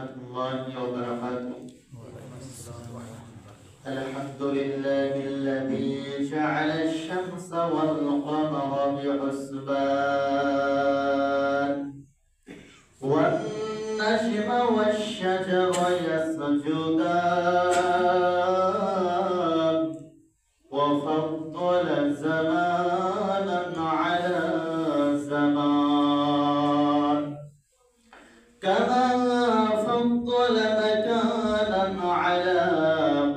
ورحمة الله وبركاته. الحمد لله الذي جعل الشمس والقمر بحسبان والنجم والشجر يسجدان وفضل زمانا على زمان كما فضل مكانا على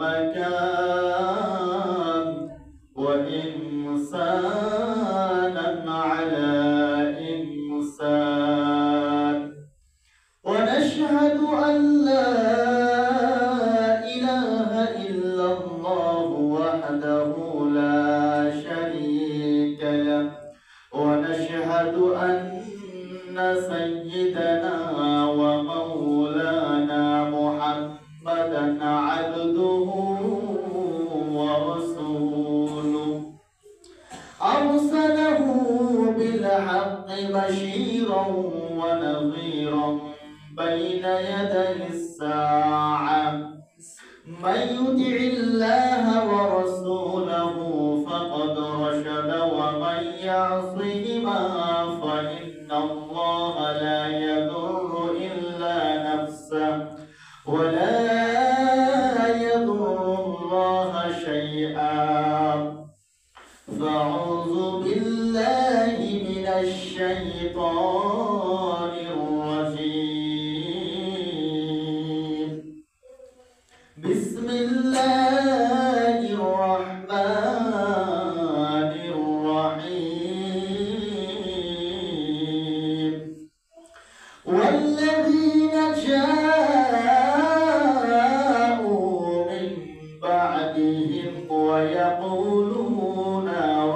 مكان وإنسانا على إنسان ونشهد أن لا إله إلا الله وحده لا شريك له ونشهد أن سيدنا ومولانا محمدا عبده ورسوله أرسله بالحق بشيرا ونذيرا بين يدي الساعة من يطع الله ورسوله فقد رشد ومن يعصهما فإن الله لا يضر إلا نفسه ولا يضر الله شيئا فأعوذ بالله من الشيطان الرجيم بسم الله الرحمن الرحيم والذين جاءوا من بعدهم ويقولون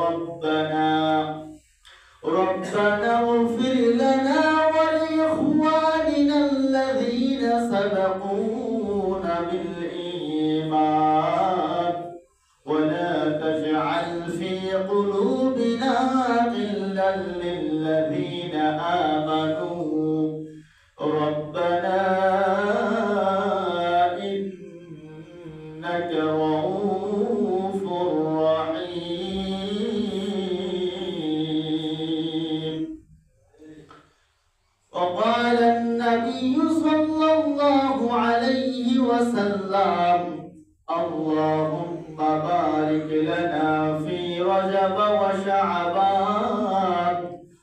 ربنا اغفر لنا ولإخواننا الذين سبقونا بالإيمان ولا تجعل في قلوبنا غلا للذين آمنوا ربنا إنك رؤوف رحيم. وقال النبي صلى الله عليه وسلم اللهم بارك لنا في رجب وشعبان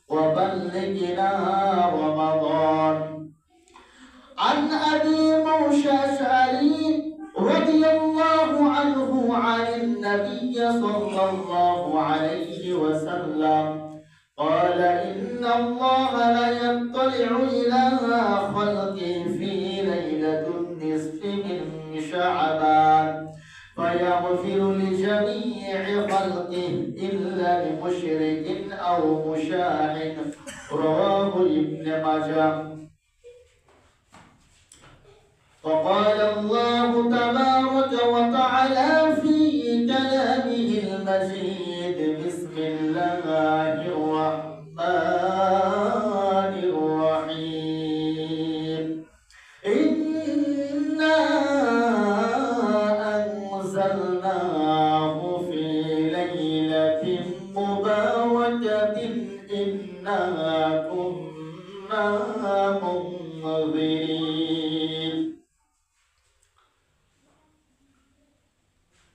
وبلغنا رمضان. عن أبي موسى الأشعري رضي الله عنه عن النبي صلى الله عليه وسلم قال إن الله لا يطلع إلى خلقه في ليلة النصف من شعبان فيغفر لجميع خلقه إلا لمشرك أو مشاحن رواه ابن ماجه. وقال الله تبارك وتعالى في كلامه المجيد بسم الله الرحمن الرحيم إنا أنزلناه في ليلة مباركة إنا كنا منذرين.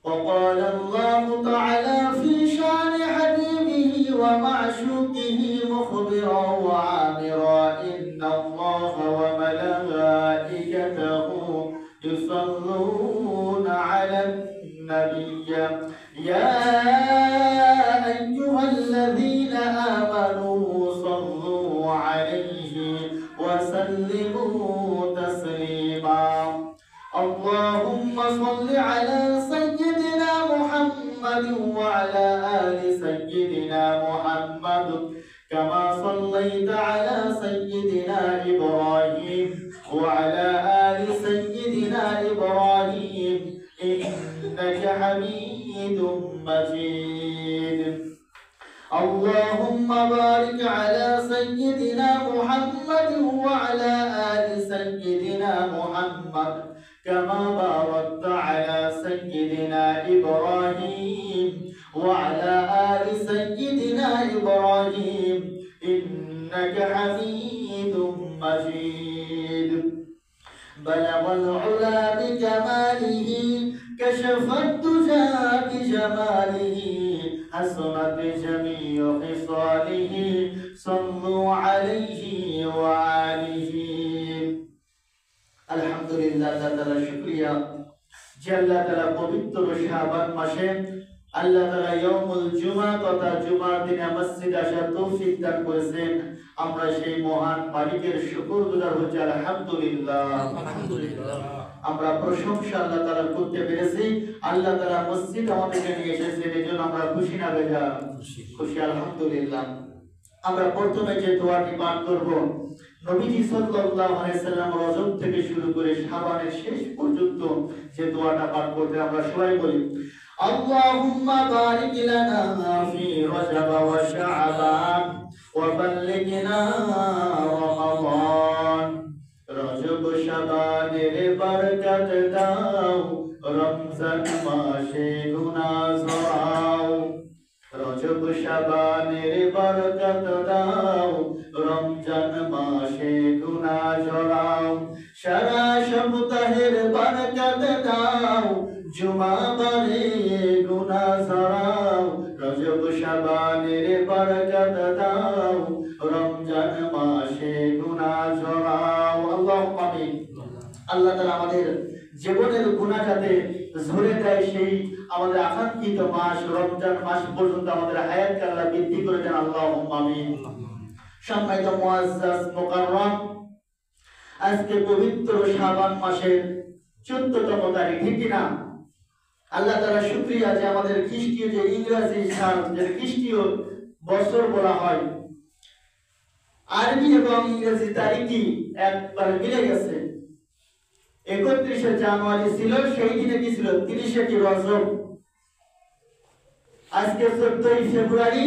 وقال الله تعالى في شأن حبيبه ومعشوقه مخبرا وعامرا إن الله وملائكته يصلون على النبي يا أيها الذين آمنوا صلوا عليه وسلموا تسليما. اللهم صل على سيدنا محمد وعلى آل سيدنا محمد كما صليت على سيدنا إبراهيم وعلى آل سيدنا إبراهيم إنك حميد مجيد. اللهم بارك على سيدنا محمد وعلى آل سيدنا سيدنا محمد كما باركت على سيدنا إبراهيم وعلى آل سيدنا إبراهيم إنك حميد مجيد بلغ العلا بكماله كشف الدجى بجماله حسنت جميع خصاله صلوا عليه وآله الحمد لله تعالى شكريا جل تعالى পবিত্র শাবান মাসে আল্লাহ তাআলা ইয়াউমুল জুমআ তথা জুমার দিনে মসজিদে আসার তৌফিক দান করেছেন। আমরা সেই মহান মালিকের শুকরগুজার হচ্ছি আলহামদুলিল্লাহ। আমরা প্রশংসা আল্লাহ তাআলার করতে পেরেছি। আল্লাহ তাআলা মসজিদ আমাদেরকে নিয়ে এসেছেন, এজন্য আমরা খুশি না বেজা? খুশি আলহামদুলিল্লাহ। আমরা প্রথমে যে দোয়াটি পাঠ করব, নবীজি সাল্লাল্লাহু আলাইহি সাল্লাম রজব থেকে শুরু করে শাবানের শেষ পর্যন্ত যে দোয়াটা পাঠ করতে আমরা সবাই বলি, আল্লাহুম্মা বারিক লানা ফি রজব ওয়া শাবান ওয়া বাল্লিগনা রমাদান। রজব শাবানের বরকত দাও, রমজান মাসে গুনাহ ঝরাও। রজব শাবানের বরকত দাও, রমজান মাসে গুনাহ ঝরাও। সারা সপ্তাহের বরকত দাও, জুমা বারে গুনাহ ঝরাও। রজব শাবানের বরকত দাও, রমজান মাসে গুনাহ ঝরাও। আল্লাহুম্মা আমিন। আল্লাহ তাআলা আমাদের জীবনের গুনাহ যাতে ঝরে দেয়, সেই আমাদের আকাঙ্ক্ষিত মাস রমজান মাস পর্যন্ত আমাদের হায়াতকে আল্লাহ বৃদ্ধি করে দেন। আল্লাহুম্মা আমিন। সম্মানিত মুআজ্জাজ মুকাররম, আজকে পবিত্র শাবান মাসের 14তম তারিখ, ঠিক কিনা? আল্লাহ তাআলা শুকরিয়া যে আমাদের খ্রিস্টীয় যে ইংরেজি সাল, যে খ্রিস্টীয় বছর বলা হয়, আরবি এবং ইংরেজি তারিখই একবার মিলে গেছে। 31শে জানুয়ারি ছিল, সেই দিনে কি ছিল? 30শে রজব। আজকে 14ই ফেব্রুয়ারি,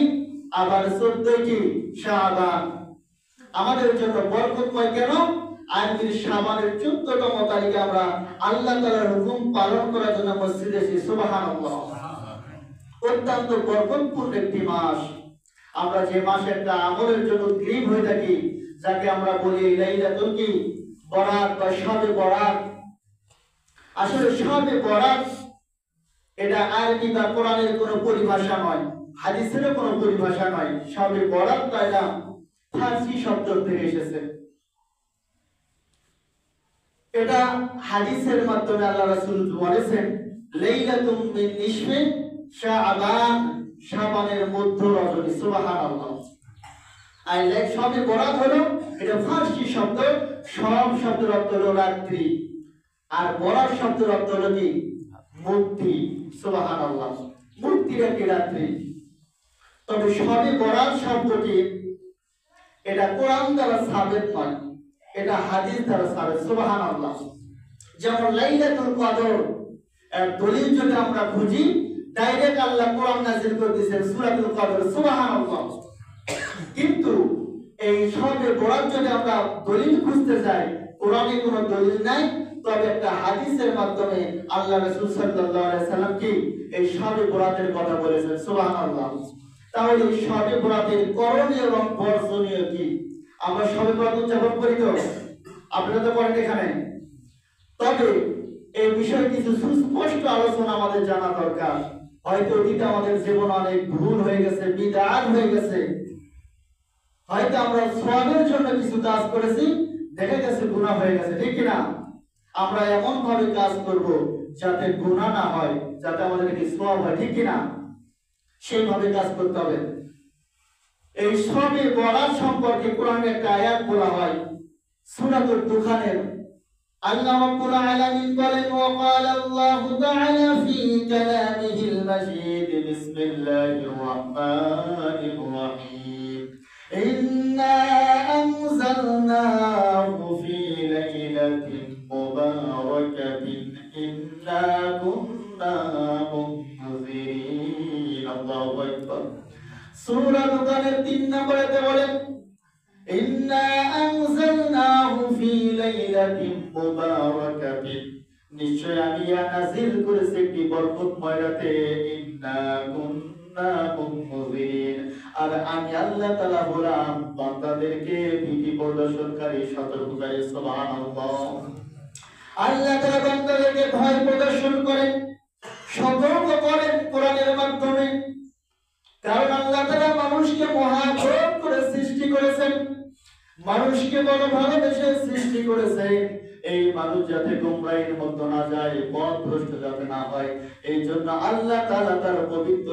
আবার 14ই শাবান। আমাদের জন্য বরকতময় কেন? আজকের শাবানের 14তম তারিখে আমরা আল্লাহ তাআলার হুকুম পালন করার জন্য মসজিদে এসেছি। সুবহানাল্লাহ। অত্যন্ত বরকতপূর্ণ একটি মাস। আমরা যে মাসে একটা আমলের জন্য উদ্গ্রীব হয়ে থাকি, যাকে আমরা বলি লাইলাতুল কি বরাত বা শবে বরাত। আসলে শবে বরাত এটা আরবি বা কোরআনের কোনো পরিভাষা নয়, হাদিসেরও কোনো পরিভাষা নয়। শবে বরাতটা এটা ফার্সি শব্দ থেকে এসেছে। এটা হাদিসের মাধ্যমে আল্লাহ রাসূল বলেছেন লাইলাতুম মিন নিসফি শাবান, শাবানের মধ্য রজনী। সুবহানাল্লাহ। আর শবে বরাত হলো এটা ফার্সি শব্দ। সব শব্দের অর্থ হলো রাত্রি, আর বরাত শব্দের অর্থ হলো কি? মুক্তি। সুবহানাল্লাহ। মুক্তির একটি রাত্রি। তবে শবে বরাত শব্দটি এটা কোরআন দ্বারা সাবিত নয়, এটা হাদিস দ্বারা সাবিত। সুবহানাল্লাহ। যেমন লাইলাতুল কদর এর দলিল যদি আমরা খুঁজি, ডাইরেক্ট আল্লাহ কোরআন নাযিল করে দিয়েছেন সূরাতুল কদর। সুবহানাল্লাহ। কিন্তু এই শবে বরাত যদি আমরা দলিল খুঁজতে যাই, কোরআনে কোনো দলিল নাই, তবে একটা হাদিসের মাধ্যমে আল্লাহ রাসূল সাল্লাল্লাহু আলাইহি সাল্লাম কি এই শবে বরাতের কথা বলেছেন। সুবহানাল্লাহ। তাহলে এই শবে বরাতের করণীয় এবং বর্জনীয় কি? আমরা শবে বরাত উদযাপন করি তো, আপনারা তো করেন এখানে। তবে এই বিষয়ে কিছু সুস্পষ্ট আলোচনা আমাদের জানা দরকার। হয়তো অতীতে আমাদের জীবন অনেক ভুল হয়ে গেছে, বিদআত হয়ে গেছে। হয়তো আমরা সওয়াবের জন্য কিছু কাজ করেছি, দেখা গেছে গুনাহ হয়ে গেছে, ঠিক কিনা? আমরা এমন ভাবে কাজ করব যাতে গুনাহ না হয়, যাতে আমাদের কি সওয়াব হয়, ঠিক কিনা? সেইভাবে কাজ করতে হবে। এই শবে বরাত সম্পর্কে কোরআনে একটা আয়াত বলা হয় সূরাতুল দুখানের। আল্লাহ রাব্বুল আলামিন বলেন, ওয়া ক্বালা আল্লাহু তাআলা ফি কালামিহিল মাজিদ, বিসমিল্লাহির রাহমানির রাহিম, ইন্না আনজালনাহু ফি লাইলাতিন মুবারাকাতিন ইন্না কুন্না মুনজিরিন। আল্লাহু আকবার। সূরা দুখানের 3 নম্বরেতে বলেন, ইন্না আনজালনাহু ফি লাইলাতিন মুবারাকাতিন, নিশ্চয় আমি ইয়া নাযিল করেছি একটি বরকতময় রাতে। ইন্না কুন্না মুনজিরিন, আর আমি আল্লাহ তাআলা হলাম বান্দাদেরকে ভীতি প্রদর্শনকারী, সতর্ককারী। সুবহানাল্লাহ। আল্লাহ তাআলা বান্দাদেরকে ভয় প্রদর্শন করেন, সতর্ক করেন কোরআনের মাধ্যমে। কারণ আল্লাহ তাআলা মানুষকে মহাগ্রহ করে সৃষ্টি করেছেন, মানুষকে বড় ভালোবেসে সৃষ্টি করেছেন, এই মানুষ যাতে গোমরাহির মধ্যে না যায়, পথভ্রষ্ট যাতে না হয়, এই জন্য আল্লাহ তাআলা তার পবিত্র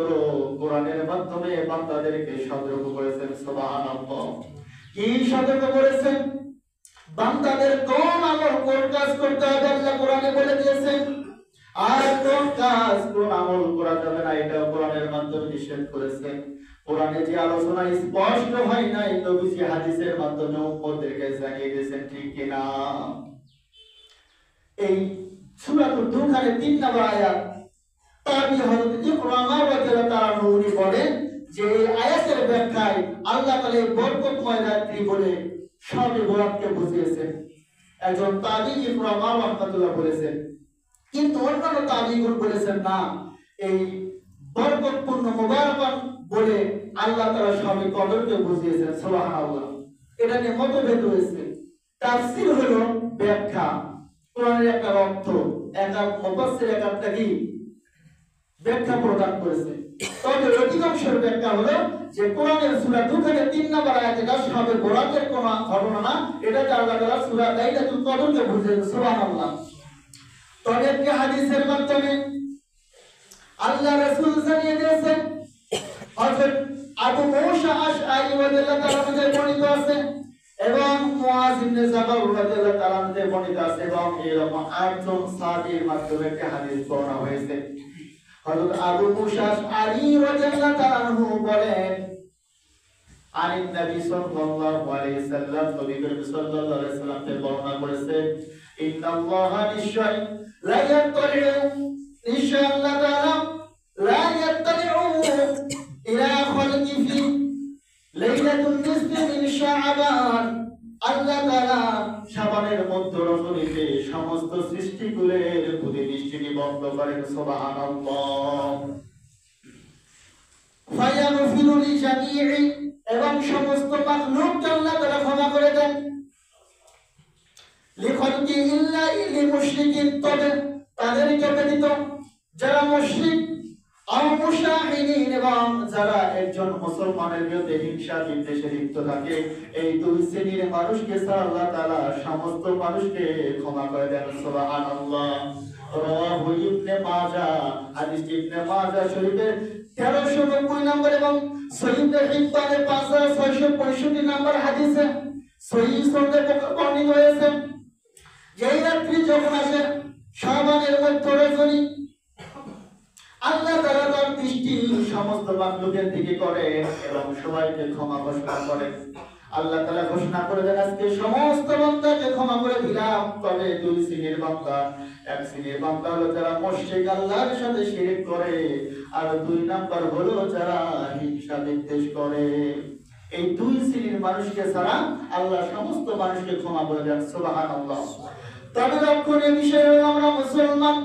কোরআনের মাধ্যমে বান্দাদেরকে সতর্ক করেছেন। সুবহানাল্লাহ। কি সতর্ক করেছেন? বান্দাদের কোন আমল কোন কাজ করতে হবে আল্লাহ কোরআনে বলে দিয়েছেন, আর কোন কাজ কোন আমল করা যাবে না এটা কোরআনের মাধ্যমে নিষেধ করেছেন। কোরআনে যে আলোচনা স্পষ্ট হয় নাই, নবীজি হাদিসের মাধ্যমে উম্মতদেরকে জানিয়ে দিয়েছেন, ঠিক কিনা? এই সূরাতুল দুখানের 3 নম্বর আয়াত, তাবি হযরত ইকরামা রাদিয়াল্লাহু তাআলা উনি বলেন যে এই আয়াতের ব্যাখ্যায় আল্লাহ তাআলা এই বরকতময় রাত্রি বলে শবে বরাতকে বুঝিয়েছেন। একজন তাবি ইকরামা রাহমাতুল্লাহ বলেছেন, কিন্তু অন্যান্য তাবিঈন বলেছেন না, এই বরকতপূর্ণ মুবারাকান বলে আল্লাহ তাআলা শবে কদরকে বুঝিয়েছেন। সুবহানাল্লাহ। এটা নিয়ে মতভেদ রয়েছে। তাফসীর হলো ব্যাখ্যা, কোরআনের একটা অর্থ, একটা মুফাসসির একটা কি ব্যাখ্যা প্রদান করেছে। তবে অধিকাংশের ব্যাখ্যা হলো যে কোরআনের সূরা দুখানের 3 নম্বর আয়াত এটা শবে বরাতের কোন ঘটনা না, এটা আল্লাহ তাআলা সূরা লাইলাতুল কদরকে বুঝিয়েছেন। সুবহানাল্লাহ। তবে একটি হাদিসের মাধ্যমে আল্লাহ রাসূল জানিয়ে দিয়েছেন, হযরত আবু মুসা আশআরী রাদিয়াল্লাহু তাআলা থেকে বর্ণিত আছে এবং মুআয ইবনে জাবাল রাদিয়াল্লাহু তাআলা থেকে বর্ণিত আছে, এবং এরকম 8 জন সাহাবীর মাধ্যমে একটি হাদিস বর্ণনা হয়েছে। হযরত আবু মুসা আশআরী রাদিয়াল্লাহু তাআলা বলেন, আনিন নবী সাল্লাল্লাহু আলাইহি সাল্লাম, নবী করিম সাল্লাল্লাহু আলাইহি সাল্লাম থেকে বর্ণনা করেছে, ইন্নাল্লাহা নিশ্চয় লা ইয়াত্তালিউ, নিশ্চয় আল্লাহ তাআলা লা ইয়াত্তালিউ ইলা খালকি ফি লাইলাতুন নিসফি মিন শাবান, আল্লাহ তাআলা শাবানের মধ্য রজনীতে সমস্ত সৃষ্টিকুলের প্রতি দৃষ্টি নিবদ্ধ করেন। সুবহানাল্লাহ। ফায়াগফিরু লিজামিই, এবং সমস্ত মাখলুককে আল্লাহ তাআলা ক্ষমা করে দেন। লিখালকি ইল্লা লিলমুশরিকিন, তবে তাদেরকে ব্যতীত যারা মুশরিক আর মুশাহিদিন এবং যারা একজন মুসলমানের বিরুদ্ধে হিংসা বিদ্বেষে লিপ্ত থাকে, এই দুই শ্রেণীর মানুষকে আল্লাহ তাআলা সমস্ত মানুষকে ক্ষমা করে দেন। সুবহানাল্লাহ। রাওয়াহু ইবনে মাজাহ, হাদিস ইবনে মাজাহ শরীফের 1390 নম্বর এবং সহিহ হিব্বানের 5665 নম্বর হাদিসে সহিহ সনদে বর্ণিত হয়েছে, এই রাত্রি যখন আসে শাবানের মধ্য রজনী, আল্লাহ তাআলা তার দৃষ্টি সমস্ত মাখলুকের দিকে করে এবং সবাইকে ক্ষমা ঘোষণা করে। আল্লাহ তাআলা ঘোষণা করে দেন, আজকে সমস্ত বান্দাকে ক্ষমা করে দিলাম, তবে দুই শ্রেণীর বান্দা, এক শ্রেণীর বান্দা হলো যারা মুশরিক, আল্লাহর সাথে শিরক করে, আর 2 নাম্বার হলো যারা হিংসা বিদ্বেষ করে। এই দুই শ্রেণীর মানুষকে ছাড়া আল্লাহ সমস্ত মানুষকে ক্ষমা করে দেন। সুবহানাল্লাহ। তবে লক্ষণীয় বিষয় হলো আমরা মুসলমান,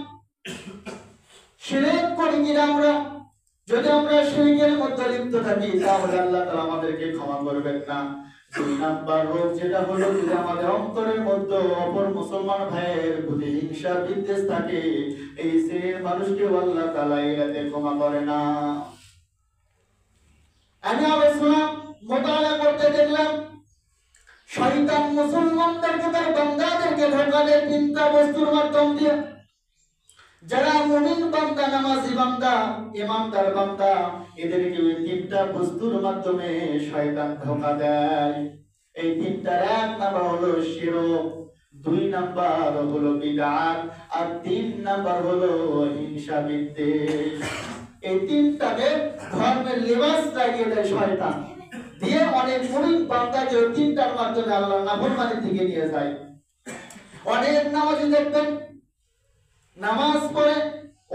শিরক করি কিনা আমরা? যদি আমরা শিরকের মধ্যে লিপ্ত থাকি তাহলে আল্লাহ তাআলা আমাদেরকে ক্ষমা করবেন না। 2 নাম্বার রোগ যেটা হলো, যদি আমাদের অন্তরের মধ্যে অপর মুসলমান ভাইয়ের প্রতি হিংসা বিদ্বেষ থাকে, এই শ্রেণীর মানুষকে আল্লাহ তাআলা এরাতে ক্ষমা করে না। আমি আলোচনা মোতালা করতে দেখলাম, শয়তান মুসলমানদেরকে তার বান্দাদেরকে ধোঁকা দেয় 3টা বস্তুর মাধ্যম দিয়ে। যারা মুমিন বান্দা, নামাজি বান্দা, ইমানদার বান্দা, এদেরকে ওই 3টা বস্তুর মাধ্যমে শয়তান ধোঁকা দেয়। এই 3টার 1 নাম্বার হলো শিরক, 2 নাম্বার হলো বিদআত, আর 3 নাম্বার হলো হিংসা বিদ্বেষ। এই 3টাকে ধর্মের লেবাস লাগিয়ে দেয় শয়তান, দিয়ে অনেক মুমিন বান্দাকে ওই 3টার মাধ্যমে আল্লাহর নাফরমানি থেকে নিয়ে যায়। অনেক নামাজি দেখবেন নামাজ পড়ে,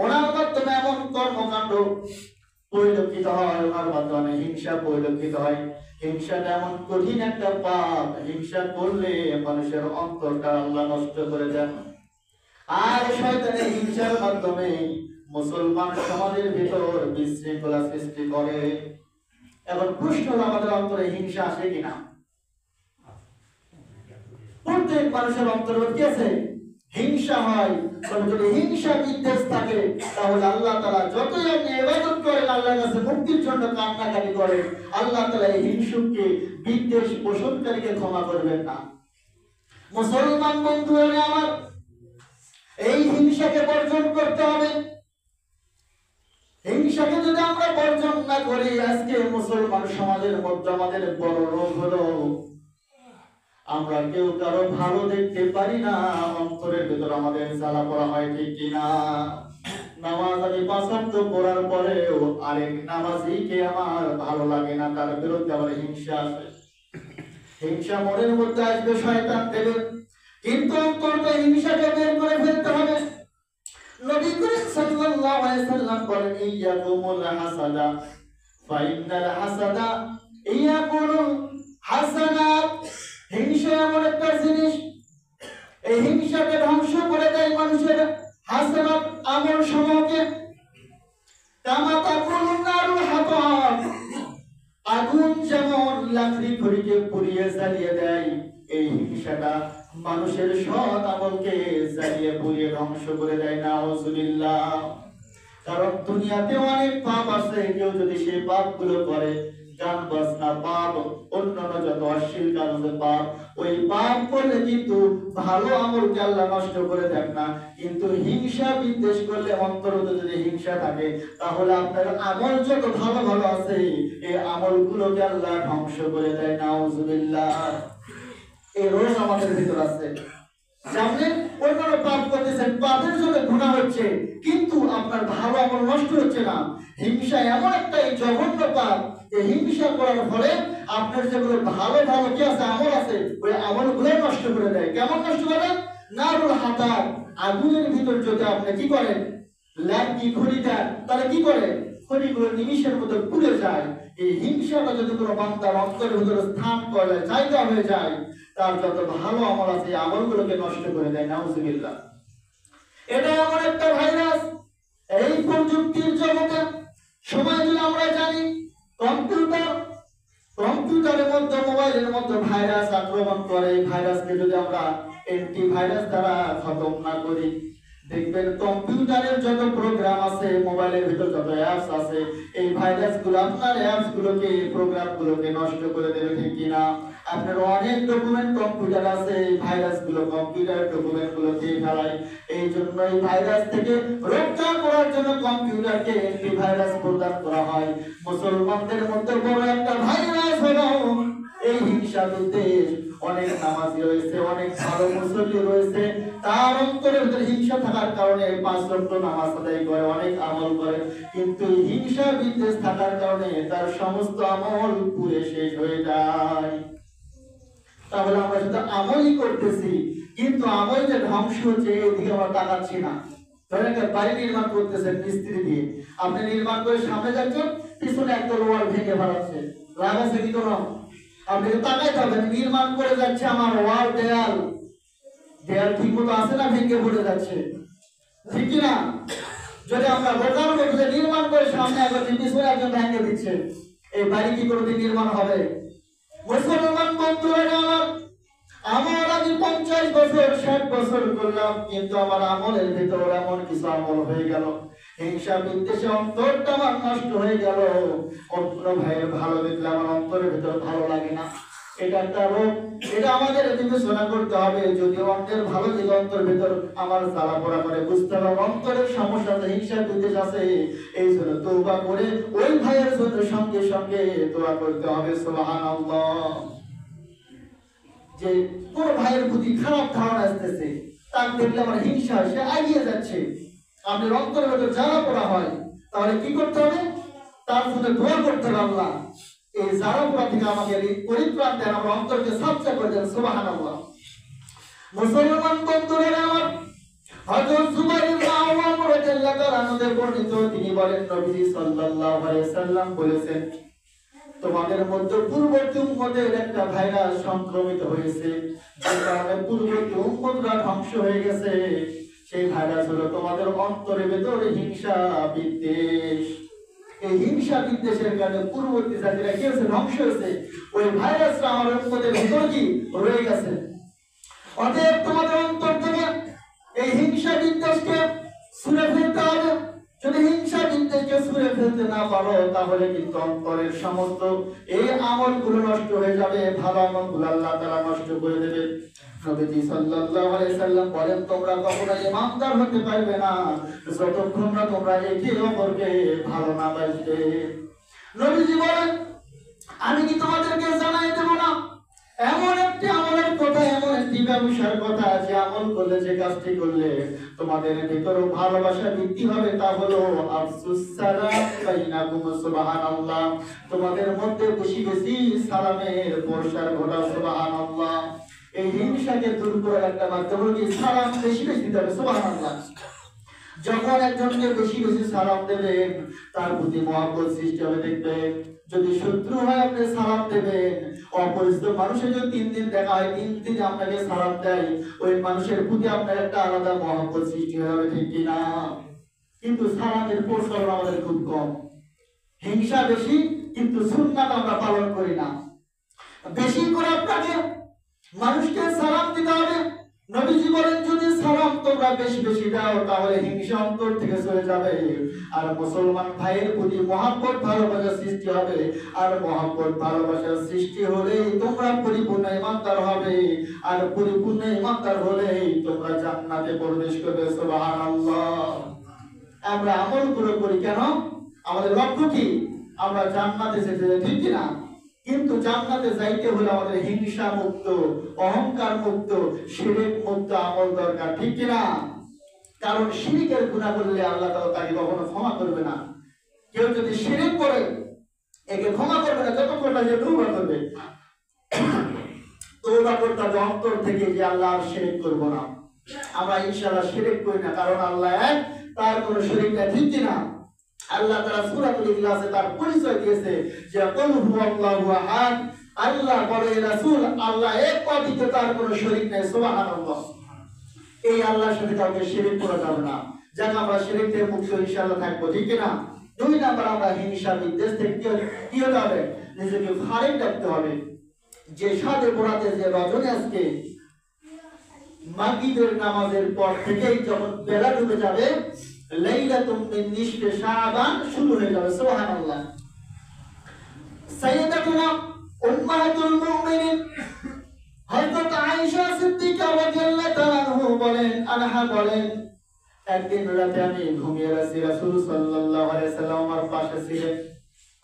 ওনার মাধ্যমে এমন কর্মকাণ্ড পরিলক্ষিত হয়, ওনার মাধ্যমে হিংসা পরিলক্ষিত হয়। হিংসাটা এমন কঠিন একটা পাপ, হিংসা করলে মানুষের অন্তরটা আল্লাহ নষ্ট করে দেন। আর শয়তানের হিংসার মাধ্যমে মুসলমান সমাজের ভিতর বিশৃঙ্খলা সৃষ্টি করে। এখন প্রশ্ন হলো, আমাদের অন্তরে হিংসা আসে কিনা? প্রত্যেক মানুষের অন্তরে কি আছে? হিংসা হয়। যদি হিংসা বিদ্বেষ থাকে, তাহলে আল্লাহ তাআলা যতই আপনি ইবাদত করেন, আল্লাহর কাছে মুক্তির জন্য কান্নাকাটি করেন, আল্লাহ তাআলা এই হিংসুককে, বিদ্বেষ পোষণকারীকে ক্ষমা করবেন না। মুসলমান বন্ধুরা আমার, এই হিংসাকে বর্জন করতে হবে। হিংসাকে যদি আমরা বর্জন না করি, আজকে মুসলমান সমাজের মধ্যে আমাদের বড় রোগ হলো আমরা কেউ কারো ভালো দেখতে পারি না, অন্তরের ভিতর আমাদের জ্বালা পড়া হয়, ঠিক কিনা? নামাজ আমি ৫ ওয়াক্ত পড়ার পরেও আরেক নামাজীকে আমার ভালো লাগে না, তার বিরুদ্ধে আমার হিংসা আসে। হিংসা মনের মধ্যে আসবে, শয়তান দেবে, কিন্তু অন্তরটা হিংসাকে বের করে ফেলতে হবে। নবী করিম সাল্লাল্লাহু আলাইহি সাল্লাম বলেন, ইয়াকুমুল হাসাদা ফাইনাল হাসাদা ইয়াকুলুল হাসানাত। হিংসা এমন একটা জিনিস, এই হিংসাকে ধ্বংস করে দেয় মানুষের হাসানাত আমল সমূহকে। কামা তাকুলুন নারুল হাতাব, আগুন যেমন লাকড়ি খড়িকে পুড়িয়ে জ্বালিয়ে দেয়, এই হিংসাটা মানুষের সৎ আমলকে জ্বালিয়ে পুড়িয়ে ধ্বংস করে দেয়। নাউযুবিল্লাহ। কারণ দুনিয়াতে অনেক পাপ আছে, কেউ যদি সেই পাপগুলো করে, গান বাজনা পাপ, অন্যান্য যত অশ্লীল কাজ পাপ, ওই পাপ করলে কিন্তু ভালো আমলকে আল্লাহ নষ্ট করে দেন না। কিন্তু হিংসা বিদ্বেষ করলে, অন্তরে যদি হিংসা থাকে, তাহলে আপনার আমল যত ভালো ভালো আছে, এই আমলগুলোকে আল্লাহ ধ্বংস করে দেয়। নাউযুবিল্লাহ। এই রোগ আমাদের ভিতর আছে। সামনে অন্যান্য পাপ করতেছেন, পাপের জন্য গুনাহ হচ্ছে, কিন্তু আপনার ভালো আমল নষ্ট হচ্ছে না। হিংসা এমন একটা জঘন্য পাপ, এই হিংসা করার ফলে আপনার যেগুলো ভালো ভালো কি আছে, আমল আছে, ওই আমলগুলো নষ্ট করে দেয়। কেমন নষ্ট করে? নারুল হাতাব, আগুনের ভিতর যদি আপনি কি করেন, লাকড়ি খড়ি দেন, তাহলে কি করে? খড়িগুলো নিমিষের মধ্যে পুড়ে যায়। এই হিংসাটা যদি কোনো বান্দার অন্তরের ভিতরে স্থান করে, জায়গা হয়ে যায়, তার যত ভালো আমল আছে, আমলগুলোকে নষ্ট করে দেয়। নাউযুবিল্লাহ। এটা এমন একটা ভাইরাস, এই প্রযুক্তির জগতে সময় যদি আমরা জানি, কম্পিউটারের মধ্যে, মোবাইলের মধ্যে ভাইরাস আক্রমণ করে। এই ভাইরাসকে যদি আমরা অ্যান্টিভাইরাস দ্বারা খতম না করি, দেখবেন কম্পিউটারের যত প্রোগ্রাম আছে, মোবাইলের ভিতর যত অ্যাপস আছে, এই ভাইরাসগুলো আপনার অ্যাপসগুলোকে, প্রোগ্রামগুলোকে নষ্ট করে দেবে, ঠিক কিনা? আপনার অনেক ডকুমেন্ট কম্পিউটার আছে, এই ভাইরাসগুলো কম্পিউটারের ডকুমেন্টগুলো দিয়ে ফেলায়। এই জন্য এই ভাইরাস থেকে রক্ষা করার জন্য কম্পিউটারকে অ্যান্টিভাইরাস প্রদান করা হয়। মুসলমানদের মধ্যে বড় একটা ভাইরাস হলো এই হিংসা বিদ্বেষ। অনেক নামাজি রয়েছে, অনেক ভালো মুসল্লি রয়েছে, তার অন্তরের ভিতরে হিংসা থাকার কারণে ৫ ওয়াক্ত নামাজ আদায় করে, অনেক আমল করে, কিন্তু হিংসা বিদ্বেষ থাকার কারণে তার সমস্ত আমল পুড়ে শেষ হয়ে যায়। তাহলে আমরা শুধু আমলই করতেছি, কিন্তু আমল যে ধ্বংস হচ্ছে, এদিকে আমরা তাকাচ্ছি না। ধরেন একটা বাড়ি নির্মাণ করতেছেন মিস্ত্রি দিয়ে, আপনি নির্মাণ করে সামনে যাচ্ছেন, পিছনে একটা ওয়াল ভেঙে ফেলাচ্ছে, লাগাচ্ছে কি কোনো? আপনি তাকাইতে হবে, নির্মাণ করে যাচ্ছে, আমার ওয়াল, দেয়াল ঠিক মতো আছে না, ভেঙে পড়ে যাচ্ছে, ঠিক কিনা? যদি আমরা বোঝার মধ্যে নির্মাণ করে সামনে একজন, পিছনে একজন ভেঙে দিচ্ছে, এই বাড়ি কি কোনোদিন নির্মাণ হবে? মুসলমান বন্ধুরা আমার আমি ৫০ বছর ৬০ বছর করলাম, কিন্তু আমার আমলের ভিতর এমন কিছু আমল হয়ে গেল, হিংসা বিদ্বেষে অন্তরটা আমার নষ্ট হয়ে গেল। অন্য ভাইয়ের ভালো দেখলে আমার অন্তরের ভিতর ভালো লাগে না। এটা একটা রোগ, এটা আমাদের বিবেচনা করতে হবে। যদি অন্যের ভালো দিকে অন্তরের ভিতর আমার জ্বালা পোড়া করে, বুঝতে হবে অন্তরের সমস্যা আছে, হিংসা বিদ্বেষ আছে। এই জন্য তওবা করে ওই ভাইয়ের জন্য সঙ্গে সঙ্গে দোয়া করতে হবে। সুবহানাল্লাহ। যে কোন ভাইয়ের প্রতি খারাপ ধারণা আসতেছে, তার দেখলে আমার হিংসা, সে এগিয়ে যাচ্ছে, আপনার অন্তরের ভিতর জ্বালা পোড়া হয়, তাহলে কি করতে হবে? তার জন্য দোয়া করতে হবে, আল্লাহ এই জ্বালা পোড়া থেকে আমাকে পরিত্রাণ দেন, আমার অন্তরকে সাফা করে দেন। সুবহানাল্লাহ। মুসলমান বন্ধুরা আমার, হযরত জুবাইর ইবনে আওয়াম রাদিয়াল্লাহু তাআলা মধ্যে বর্ণিত, তিনি বলেন নবীজি সাল্লাল্লাহু আলাইহি সাল্লাম বলেছেন, তোমাদের মধ্যে পূর্ববর্তী উম্মতের একটা ভাইরাস সংক্রমিত হয়েছে, যে কারণে পূর্ববর্তী উম্মতরা ধ্বংস হয়ে গেছে। সেই ভাইরাস হলো তোমাদের অন্তরের ভেতরে হিংসা বিদ্বেষ। এই হিংসা বিদ্বেষের কারণে পূর্ববর্তী জাতিরা কি হয়েছে? ধ্বংস হয়েছে। ওই ভাইরাসটা আমাদের উম্মতের ভিতর কি রয়ে গেছে। অতএব তোমাদের অন্তর থেকে এই হিংসা বিদ্বেষকে ছুঁড়ে ফেলতে হবে। যদি হিংসা বিদ্বেষকে ছুঁড়ে ফেলতে না পারো, তাহলে কিন্তু অন্তরের সমস্ত এই আমলগুলো নষ্ট হয়ে যাবে, ভালো আমলগুলো আল্লাহ তাআলা নষ্ট করে দেবে। নবীজি সাল্লাল্লাহু আলাইহি সাল্লাম বলেন, তোমরা কখনো ইমানদার হতে পারবে না যতক্ষণ না তোমরা একে অপরকে ভালো না বাসবে। নবীজি বলেন, আমি কি তোমাদেরকে জানাই দেব না এমন একটি আমলের কথা, এমন একটি ব্যবসার কথা, যে আমল করলে, যে কাজটি করলে তোমাদের ভিতরে ভালোবাসা বৃদ্ধি হবে, তা হলো আফসুস সালাম বাইনাকুম। সুবহানাল্লাহ। তোমাদের মধ্যে বেশি বেশি সালামের প্রসার ঘটাও। সুবহানাল্লাহ। এই হিংসাকে দূর করার একটা মাধ্যম হলো কি? সালাম বেশি বেশি দিতে হবে। সুবহানাল্লাহ। যখন একজনকে বেশি বেশি সালাম দেবেন, তার প্রতি মহব্বত সৃষ্টি হবে। দেখবেন, যদি শত্রু হয় আপনি সালাম দেবেন, অপরিচিত মানুষের যদি 3 দিন দেখা হয়, 3 দিন আপনাকে সালাম দেয়, ওই মানুষের প্রতি আপনার একটা আলাদা মহব্বত সৃষ্টি হবে, ঠিক কিনা? কিন্তু সালামের প্রচলন আমাদের খুব কম, হিংসা বেশি, কিন্তু সুন্নাত আমরা পালন করি না। বেশি করে আপনাকে মানুষকে সালাম দিতে হবে। নবীজি বলেন, যদি সালাম তোমরা বেশি বেশি দাও, তাহলে হিংসা অন্তর থেকে চলে যাবে, আর মুসলমান ভাইয়ের প্রতি মহব্বত ভালোবাসা সৃষ্টি হবে। আর মহব্বত ভালোবাসা সৃষ্টি হলে তোমরা পরিপূর্ণ ঈমানদার হবে, আর পরিপূর্ণ ঈমানদার হলে তোমরা জান্নাতে প্রবেশ করবে। সুবহানাল্লাহ। আমরা আমলগুলো করি কেন? আমাদের লক্ষ্য কি? আমরা জান্নাতে যেতে চাই, ঠিক কিনা? কিন্তু জান্নাতে যাইতে হলে আমাদের হিংসা মুক্ত, অহংকার মুক্ত, শিরক মুক্ত আমল দরকার, ঠিক কিনা? কারণ শিরকের গুনাহ করলে আল্লাহ তাআলা তাকে কখনো ক্ষমা করবে না। কেউ যদি শিরক করে, একে ক্ষমা করবে না যতক্ষণ না সে তওবা করবে। তওবা করতে হবে অন্তর থেকে, যে আল্লাহ আর শিরক করব না। আমরা ইনশাআল্লাহ শিরক করি না, কারণ আল্লাহ এক, তার কোনো শরীক নেই, ঠিক কিনা? আল্লাহ তাআলা সূরাতুল ইখলাসে তার পরিচয় দিয়েছে যে কুল হুয়াল্লাহু আহাদ। আল্লাহ বলে, রাসূল, আল্লাহ এক, অদ্বিতীয়, তার কোনো শরীক নেই। সুবহানাল্লাহ। এই আল্লাহর সাথে কাউকে শিরক করা যাবে না। যাতে আমরা শিরক থেকে মুক্ত ইনশাআল্লাহ থাকবো, ঠিক কিনা? 2 নাম্বার, আমরা হিংসা বিদ্বেষ থেকে কি হতে হবে? নিজেকে ফারিক রাখতে হবে। যে সাথে পড়াতে যে রজনী আজকে মাগরিবের নামাজের পর থেকেই যখন বেলা ডুবে যাবে, লাইলাতুম মিন নিসফি শাবান শুরু হয়ে যাবে। সুবহানাল্লাহ। সাইয়্যিদাতুনা উম্মাহাতুল মুমিনিন হযরত আয়েশা সিদ্দিকা রাদিয়াল্লাহু তাআলা আনহা বলেন, একদিন রাতে আমি ঘুমিয়ে আছি, রাসূল সাল্লাল্লাহু আলাইহি ওয়াসাল্লাম আমার পাশে ছিলেন।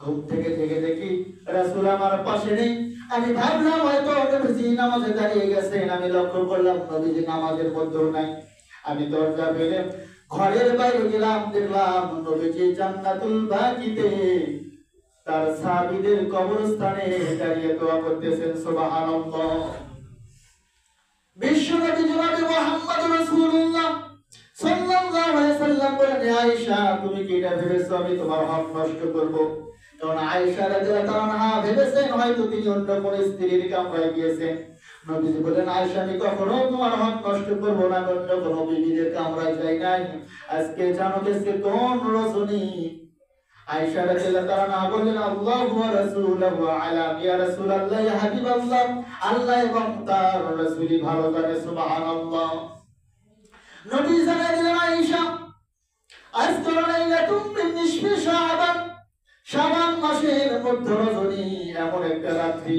ঘুম থেকে দেখি রাসূল আমার পাশে নেই। আমি ভাবলাম হয়তো নবীজি নামাজে দাঁড়িয়ে গেছেন। আমি লক্ষ্য করলাম নবীজি নামাজের মধ্যেও নাই। আমি দরজা খুলে ঘরের বাইরে গেলাম, দেখলাম নবীজি জান্নাতুল বাকিতে তার সাহাবীদের কবরস্থানে দাঁড়িয়ে দোয়া করতেছেন। সুবহানাল্লাহ। বিশ্বনবী জনাব মুহাম্মদ রাসূলুল্লাহ সাল্লাল্লাহু আলাইহি ওয়াসাল্লাম বলেন, আয়েশা, তুমি কি এটা ভেবেছো আমি তোমার হক নষ্ট করব? কারণ আয়েশা রাদিয়াল্লাহু আনহা ভেবেছেন হয়তো তিনি অন্য কোন স্ত্রীর কামরায় গিয়েছেন। নবীজি বলেন, আয়েশা, আমি কখনো তোমার হক নষ্ট করব না, অন্য কোন বিবিদের কামরায় যাই নাই। আজকে জানো গেছে কোন রজনী? আয়েশা রাদিয়াল্লাহু আনহা বলেন, আল্লাহু ওয়া রাসূলুহু আলাম, ইয়া রাসূলুল্লাহ, ইয়া হাবিবাল্লাহ, আল্লাহ এবং তার রাসূল ভালো জানে। সুবহানাল্লাহ। নবী জানাই দিলেন, আয়েশা, আজকে লাইলাতুম মিন নিসফি শাবান, শাবান মাসের মধ্য রজনী, এমন একটা রাত্রি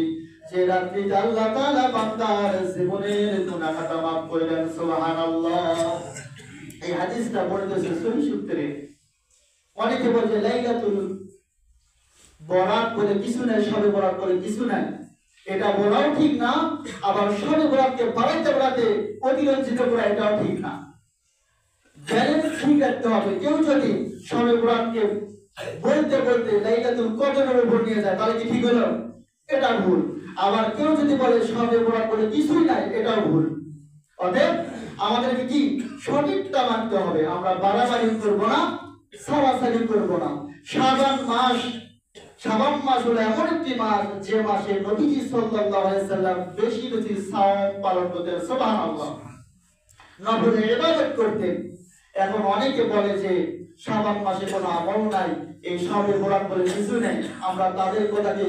যে রাত্রিতে আল্লাহ তাআলা বান্দার জীবনের গুনাহ খাতা মাফ করে দেন। সুবহানাল্লাহ। এই হাদিসটা বর্ণিত সহিহ সূত্রে। অনেকে বলে লাইলাতুল বরাত বলে কিছু নাই, শবে বরাত বলে কিছু নাই। এটা বলাও ঠিক না, আবার শবে বরাতকে বাড়াইতে অতিরঞ্জিত করা এটাও ঠিক না। ব্যালেন্স ঠিক রাখতে হবে। কেউ যদি শবে বরাতকে বলতে লাইলাতুল কদরের উপর নিয়ে যায়, তাহলে কি ঠিক হলো? এটা ভুল। আবার কেউ যদি বলে শবে বরাত বলে কিছুই নাই, এটাও ভুল। অতএব আমাদেরকে কি সঠিকটা মানতে হবে। আমরা বাড়াবাড়ি করব না, সারাসারি করব না। শাবান মাস হলো এমন একটি মাস যে মাসে নবীজি সাল্লাল্লাহু আলাইহি সাল্লাম বেশি বেশি সাওম পালন করতেন। সুবহানাল্লাহ। নফল ইবাদত করতেন। এখন অনেকে বলে যে শাবান মাসে কোনো আমল নাই, এই শবে বরাত বলে কিছু নেই, আমরা তাদের কথাকে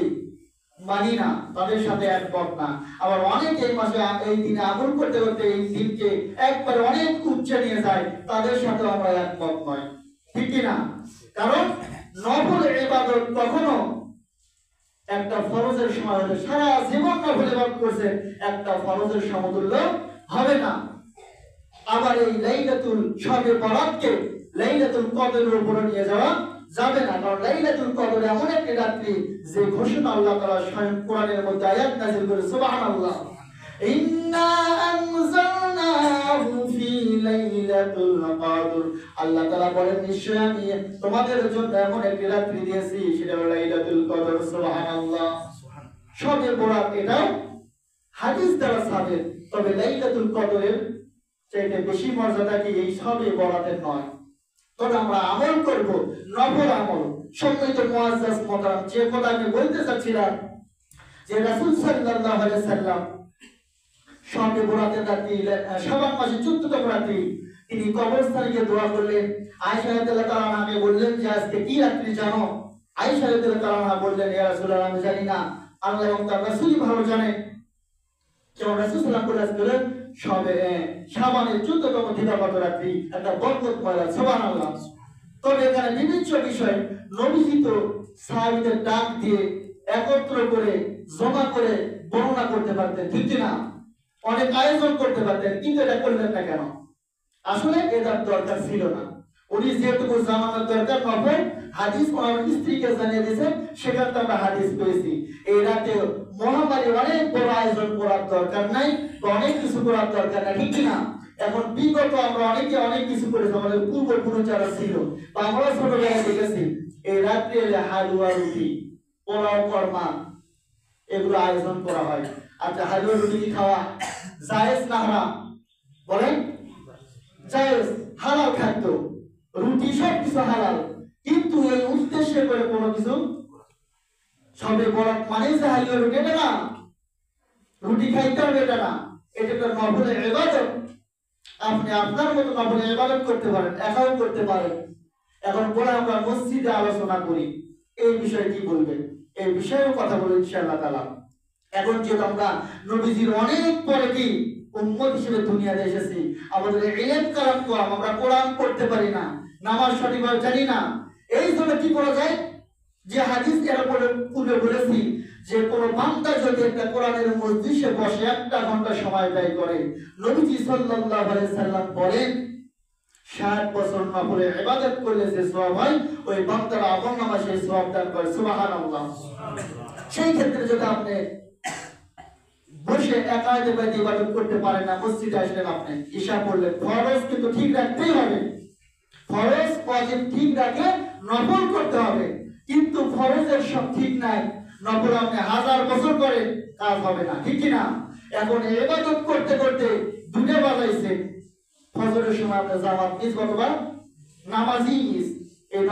মানি না, তাদের সাথে একমত না। আবার অনেকে এই মাসে এই দিনে আমল করতে করতে এই দিনকে একবার অনেক উচ্চে নিয়ে যায়, তাদের সাথে আমরা একমত নয়, ঠিক কি না? কারণ নফল ইবাদত কখনো একটা ফরজের সময় হলে সারা জীবন নফল ইবাদত করছে একটা ফরজের সমতুল্য হবে না। আবার এই লাইলাতুল শবে বরাতকে লাইলাতুল কদরের উপরে নিয়ে যাওয়া যাবে না, কারণ লাইলাতুল কদর এমন একটি রাত্রি যে ঘোষণা আল্লাহ তাআলা স্বয়ং কোরআনের মধ্যে আয়াত নাযিল করে। সুবহানাল্লাহ। ইন্না আনজালনাহু ফি লাইলাতুল কদর, আল্লাহ তাআলা বলেন নিশ্চয় আমি তোমাদের জন্য এমন একটি রাত্রি দিয়েছি, সেটা হলো লাইলাতুল কদর। সুবহানাল্লাহ। শবে বরাত এটা হাদিস দ্বারা সাবিত, তবে লাইলাতুল কদরের চাইতে বেশি মর্যাদা কি এই শবে বরাতের নয়। তবে আমরা আমল করব নফল আমল। সম্মানিত মুআজ্জাজ মুহতারাম, যে কথা আমি বলতে চাচ্ছিলাম যে রাসূল সাল্লাল্লাহু আলাইহি সাল্লাম শবে বরাতের রাত্রি শাবান মাসের 14তম রাত্রি তিনি কবরস্থানে গিয়ে দোয়া করলেন। আয়েশা রাদিয়াল্লাহু তাআলা আনহা বললেন যে আজকে কি রাত্রি জানো? আয়েশা রাদিয়াল্লাহু তাআলা আনহা বললেন, ইয়া রাসূলুল্লাহ আমি জানি না, আল্লাহ এবং তার রাসূলই ভালো জানেন। যখন রাসূল সাল্লাল্লাহু আলাইহি ওয়াসাল্লাম শবে শাবানের 14তম দিবাগত রাত্রি একটা বরকতময়। সুবহানাল্লাহ। তবে এখানে বিভিন্ন বিষয় নবীজি তো সাহাবীদের ডাক দিয়ে একত্র করে জমা করে বর্ণনা করতে পারতেন, ঠিক না? অনেক আয়োজন করতে পারতেন, কিন্তু এটা করলেন না কেন? আসলে এটার দরকার ছিল না। উনি যেহেতু জানানোর দরকার নফল হাদিস ওনার স্ত্রীকে জানিয়ে দিয়েছেন, সেখান থেকে আমরা হাদিস পেয়েছি। এই রাতে মহামারী অনেক বড় আয়োজন করার দরকার নাই, অনেক কিছু করার দরকার নাই, ঠিক না? এখন বিগত আমরা অনেকে অনেক কিছু করেছি, আমাদের পূর্বপুরুষ যারা ছিল বা আমরা ছোটবেলায় দেখেছি এই রাত্রে হালুয়া রুটি পোলাও কর্মা এগুলো আয়োজন করা হয়। আচ্ছা, হালুয়া রুটি কি খাওয়া জায়েজ না হারাম? বলেন। জায়েজ, হালাল খাদ্য, রুটি সব কিছু হালাল, কিন্তু এই উদ্দেশ্যে করে কোনো কিছু শবে বরাত মানে যে হালুয়া রুটি এটা না, রুটি খাইতে হবে এটা না, এটা একটা নফল ইবাদত। আপনি আপনার মতো নফল ইবাদত করতে পারেন, একাও করতে পারেন। এখন পরে আমরা মসজিদে আলোচনা করি এই বিষয়ে কি বলবেন, এই বিষয়েও কথা বলবো ইনশাআল্লাহ তাআলা। এখন যেহেতু আমরা নবীজির অনেক পরে কি উম্মত হিসেবে দুনিয়াতে এসেছি, আমাদের ইলম কালাম কম, আমরা কোরআন পড়তে পারি না, নামাজ সঠিকভাবে জানি না। এই জন্য কি করা যায়, যে হাদিস এর পূর্বে বলেছি যে কোন বান্দা যদি একটা কোরআনের মজলিসে বসে 1 ঘন্টা সময় ব্যয় করে, নবীজি সাল্লাল্লাহু আলাইহি সাল্লাম বলেন 60 বছর নফল ইবাদত করলে যে সওয়াব হয়, ওই বান্দার আমলনামায় সেই সওয়াব দান করে। সুবহানাল্লাহ। সেই ক্ষেত্রে যদি আপনি বসে একাইতে বাইতে ইবাদত করতে পারেন না, মসজিদে আসলেন, আপনি ইশা পড়লেন, ফরজ কিন্তু ঠিক রাখতেই হবে, ফরজ ওয়াজিব ঠিক রাখে নফল করতে হবে। কিন্তু ফরজের সব ঠিক নাই, নফল আপনি 1000 বছর করে কাজ হবে না, ঠিক কি না? এখন ইবাদত করতে করতে দুটো বাজাইছে, ফজরের সময় আপনি জামাত মিস অথবা নামাজই মিস, এই